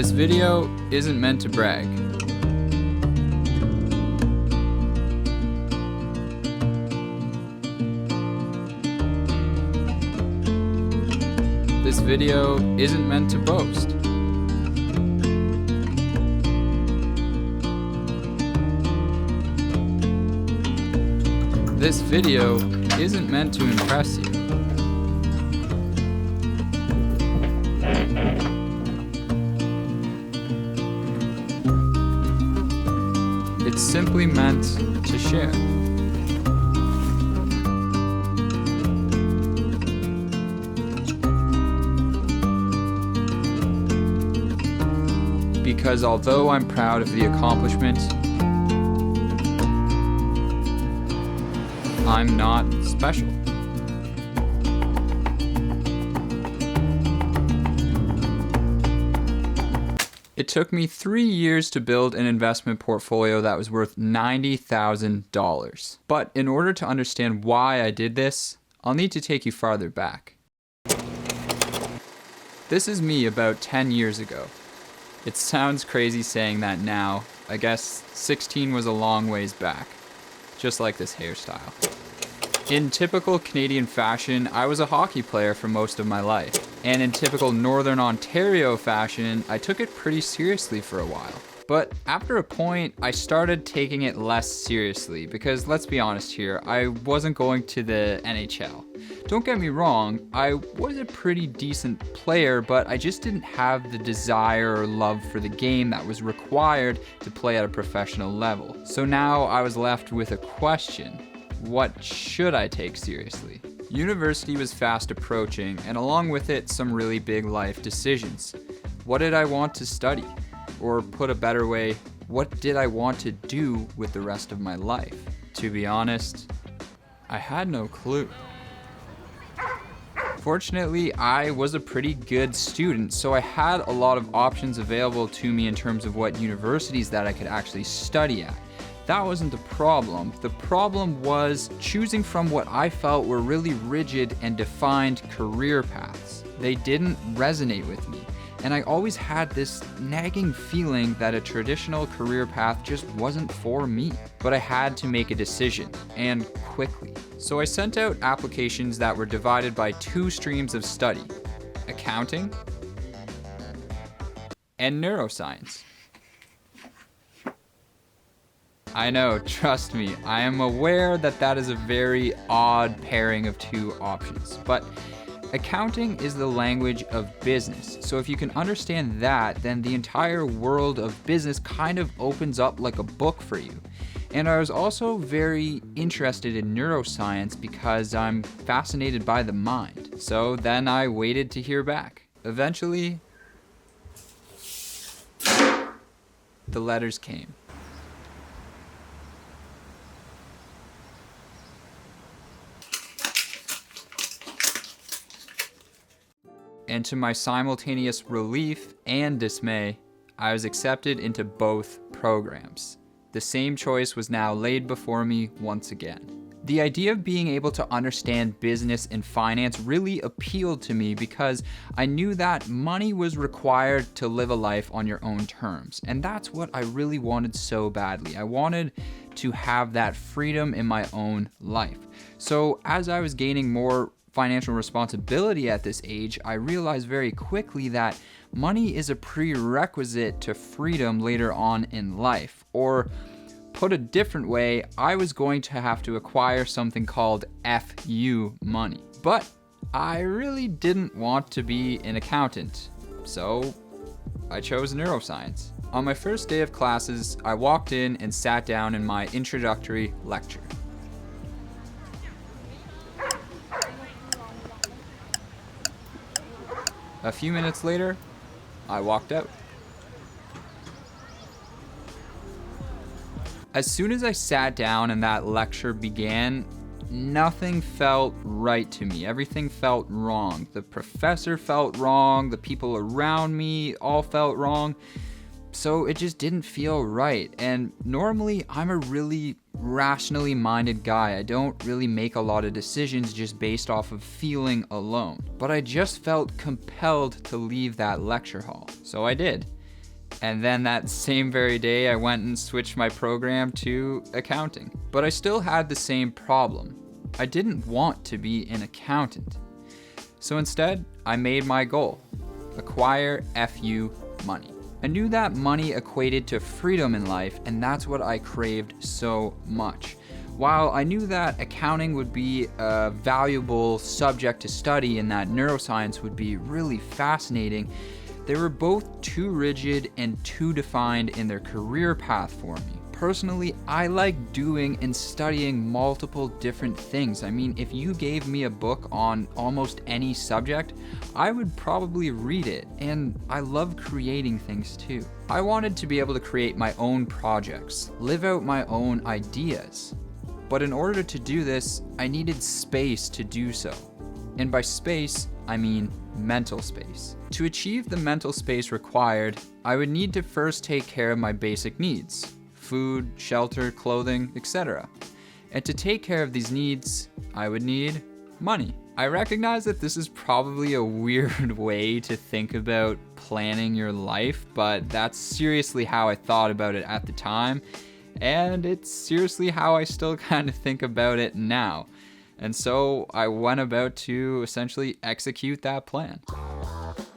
This video isn't meant to brag. This video isn't meant to boast. This video isn't meant to impress you. It's simply meant to share. Because although I'm proud of the accomplishment, I'm not special. It took me 3 years to build an investment portfolio that was worth $90,000. But in order to understand why I did this, I'll need to take you farther back. This is me about 10 years ago. It sounds crazy saying that now. I guess 16 was a long ways back. Just like this hairstyle. In typical Canadian fashion, I was a hockey player for most of my life. And in typical Northern Ontario fashion, I took it pretty seriously for a while. But after a point, I started taking it less seriously because let's be honest here, I wasn't going to the NHL. Don't get me wrong, I was a pretty decent player, but I just didn't have the desire or love for the game that was required to play at a professional level. So now I was left with a question. What should I take seriously? University was fast approaching, and along with it, some really big life decisions. What did I want to study? Or put a better way, what did I want to do with the rest of my life? To be honest, I had no clue. Fortunately, I was a pretty good student, so I had a lot of options available to me in terms of what universities that I could actually study at. That wasn't the problem. The problem was choosing from what I felt were really rigid and defined career paths. They didn't resonate with me, and I always had this nagging feeling that a traditional career path just wasn't for me. But I had to make a decision, and quickly. So I sent out applications that were divided by 2 streams of study: accounting and neuroscience. I know, trust me, I am aware that that is a very odd pairing of 2 options, but accounting is the language of business. So if you can understand that, then the entire world of business kind of opens up like a book for you. And I was also very interested in neuroscience because I'm fascinated by the mind. So then I waited to hear back. Eventually, the letters came. And to my simultaneous relief and dismay, I was accepted into both programs. The same choice was now laid before me once again. The idea of being able to understand business and finance really appealed to me because I knew that money was required to live a life on your own terms. And that's what I really wanted so badly. I wanted to have that freedom in my own life. So as I was gaining more financial responsibility at this age, I realized very quickly that money is a prerequisite to freedom later on in life. Or put a different way, I was going to have to acquire something called FU money. But I really didn't want to be an accountant, so I chose neuroscience. On my first day of classes, I walked in and sat down in my introductory lecture. A few minutes later, I walked out. As soon as I sat down and that lecture began, nothing felt right to me. Everything felt wrong. The professor felt wrong. The people around me all felt wrong. So it just didn't feel right. And normally I'm a really rationally minded guy. I don't really make a lot of decisions just based off of feeling alone. But I just felt compelled to leave that lecture hall. So I did. And then that same very day, I went and switched my program to accounting. But I still had the same problem. I didn't want to be an accountant. So instead, I made my goal: acquire FU money. I knew that money equated to freedom in life, and that's what I craved so much. While I knew that accounting would be a valuable subject to study and that neuroscience would be really fascinating, they were both too rigid and too defined in their career path for me. Personally, I like doing and studying multiple different things. I mean, if you gave me a book on almost any subject, I would probably read it, and I love creating things too. I wanted to be able to create my own projects, live out my own ideas. But in order to do this, I needed space to do so. And by space, I mean mental space. To achieve the mental space required, I would need to first take care of my basic needs: food, shelter, clothing, etc. And to take care of these needs, I would need money. I recognize that this is probably a weird way to think about planning your life, but that's seriously how I thought about it at the time, and it's seriously how I still kind of think about it now. And so I went about to essentially execute that plan.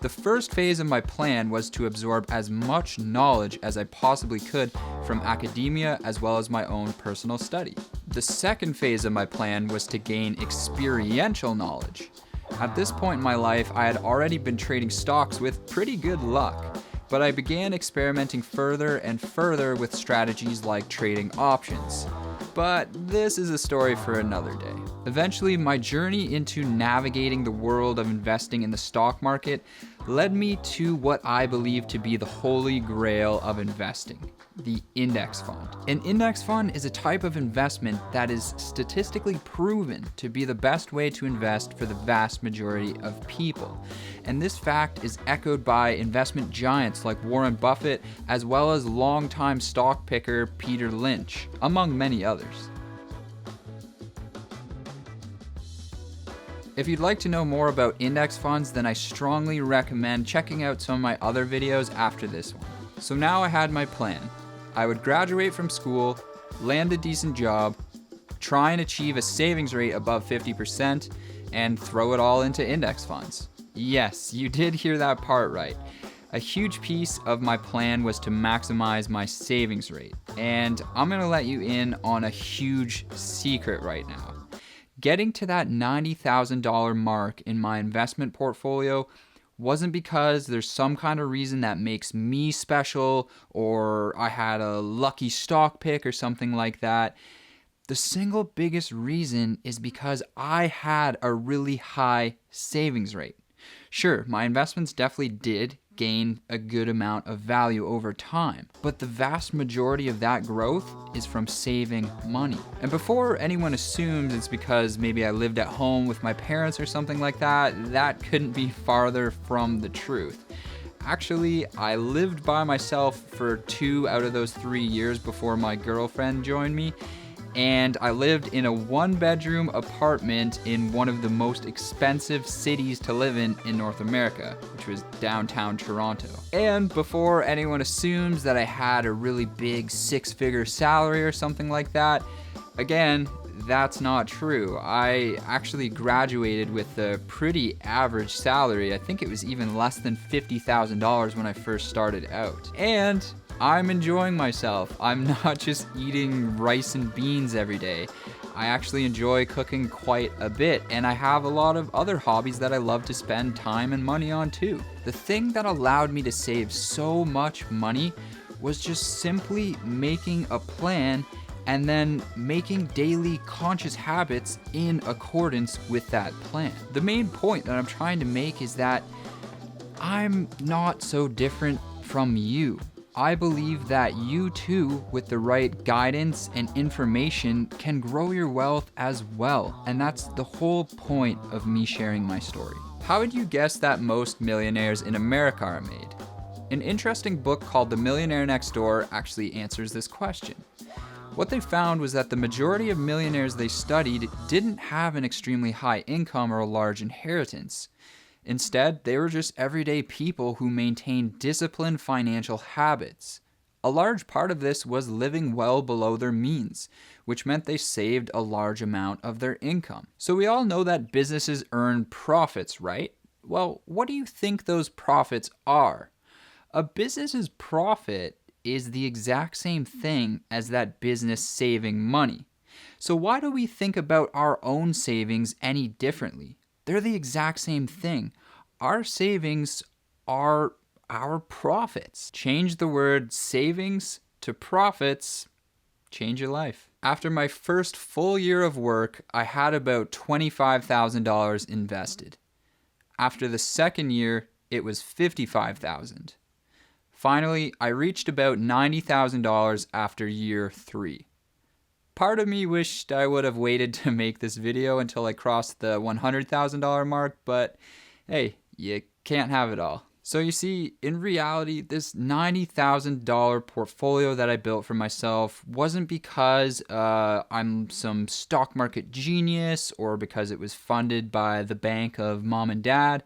The first phase of my plan was to absorb as much knowledge as I possibly could from academia as well as my own personal study. The second phase of my plan was to gain experiential knowledge. At this point in my life, I had already been trading stocks with pretty good luck, but I began experimenting further and further with strategies like trading options. But this is a story for another day. Eventually, my journey into navigating the world of investing in the stock market led me to what I believe to be the holy grail of investing: the index fund. An index fund is a type of investment that is statistically proven to be the best way to invest for the vast majority of people. And this fact is echoed by investment giants like Warren Buffett, as well as longtime stock picker Peter Lynch, among many others. If you'd like to know more about index funds, then I strongly recommend checking out some of my other videos after this one. So now I had my plan. I would graduate from school, land a decent job, try and achieve a savings rate above 50%, and throw it all into index funds. Yes, you did hear that part right. A huge piece of my plan was to maximize my savings rate, and I'm gonna let you in on a huge secret right now. Getting to that $90,000 mark in my investment portfolio wasn't because there's some kind of reason that makes me special or I had a lucky stock pick or something like that. The single biggest reason is because I had a really high savings rate. Sure, my investments definitely did gain a good amount of value over time, but the vast majority of that growth is from saving money. And before anyone assumes it's because maybe I lived at home with my parents or something like that, that couldn't be farther from the truth. Actually, I lived by myself for 2 out of those 3 years before my girlfriend joined me, and I lived in a 1-bedroom apartment in one of the most expensive cities to live in North America, which was downtown Toronto. And before anyone assumes that I had a really big 6-figure salary or something like that, again, that's not true. I actually graduated with a pretty average salary. I think it was even less than $50,000 when I first started out. And I'm enjoying myself. I'm not just eating rice and beans every day. I actually enjoy cooking quite a bit, and I have a lot of other hobbies that I love to spend time and money on too. The thing that allowed me to save so much money was just simply making a plan and then making daily conscious habits in accordance with that plan. The main point that I'm trying to make is that I'm not so different from you. I believe that you too, with the right guidance and information, can grow your wealth as well. And that's the whole point of me sharing my story. How would you guess that most millionaires in America are made? An interesting book called The Millionaire Next Door actually answers this question. What they found was that the majority of millionaires they studied didn't have an extremely high income or a large inheritance. Instead, they were just everyday people who maintained disciplined financial habits. A large part of this was living well below their means, which meant they saved a large amount of their income. So we all know that businesses earn profits, right? Well, what do you think those profits are? A business's profit is the exact same thing as that business saving money. So why do we think about our own savings any differently? They're the exact same thing. Our savings are our profits. Change the word savings to profits, change your life. After my first full year of work, I had about $25,000 invested. After the second year, it was $55,000. Finally, I reached about $90,000 after year 3. Part of me wished I would have waited to make this video until I crossed the $100,000 mark, but hey, you can't have it all. So you see, in reality, this $90,000 portfolio that I built for myself wasn't because I'm some stock market genius or because it was funded by the bank of mom and dad.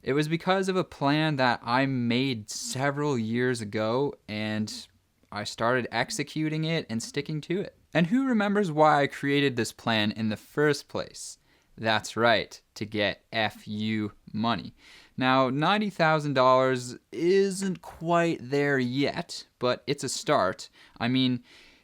It was because of a plan that I made several years ago, and I started executing it and sticking to it. And who remembers why I created this plan in the first place? That's right, to get FU money. Now, $90,000 isn't quite there yet, but it's a start. I mean,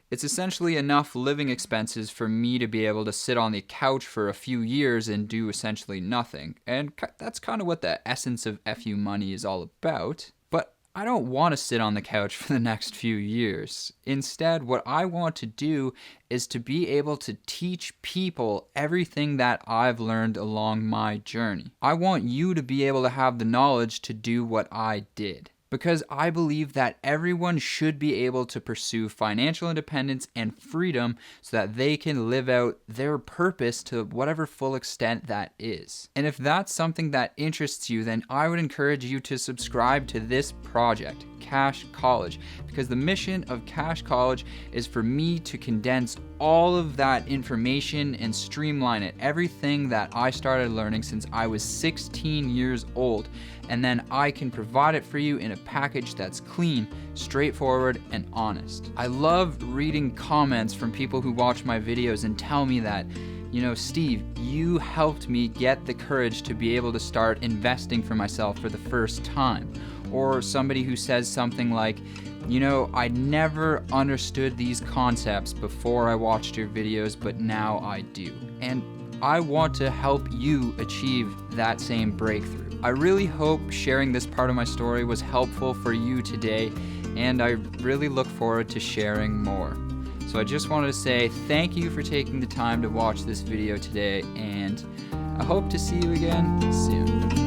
it's essentially enough living expenses for me to be able to sit on the couch for a few years and do essentially nothing. And that's kind of what the essence of FU money is all about. But I don't want to sit on the couch for the next few years. Instead, what I want to do is to be able to teach people everything that I've learned along my journey. I want you to be able to have the knowledge to do what I did. Because I believe that everyone should be able to pursue financial independence and freedom so that they can live out their purpose to whatever full extent that is. And if that's something that interests you, then I would encourage you to subscribe to this project, Cash College, because the mission of Cash College is for me to condense all of that information and streamline it, everything that I started learning since I was 16 years old, and then I can provide it for you in a package that's clean, straightforward, and honest. I love reading comments from people who watch my videos and tell me that, you know, Steve, you helped me get the courage to be able to start investing for myself for the first time. Or somebody who says something like, you know, I never understood these concepts before I watched your videos, but now I do. And I want to help you achieve that same breakthrough. I really hope sharing this part of my story was helpful for you today, and I really look forward to sharing more. So I just wanted to say thank you for taking the time to watch this video today, and I hope to see you again soon.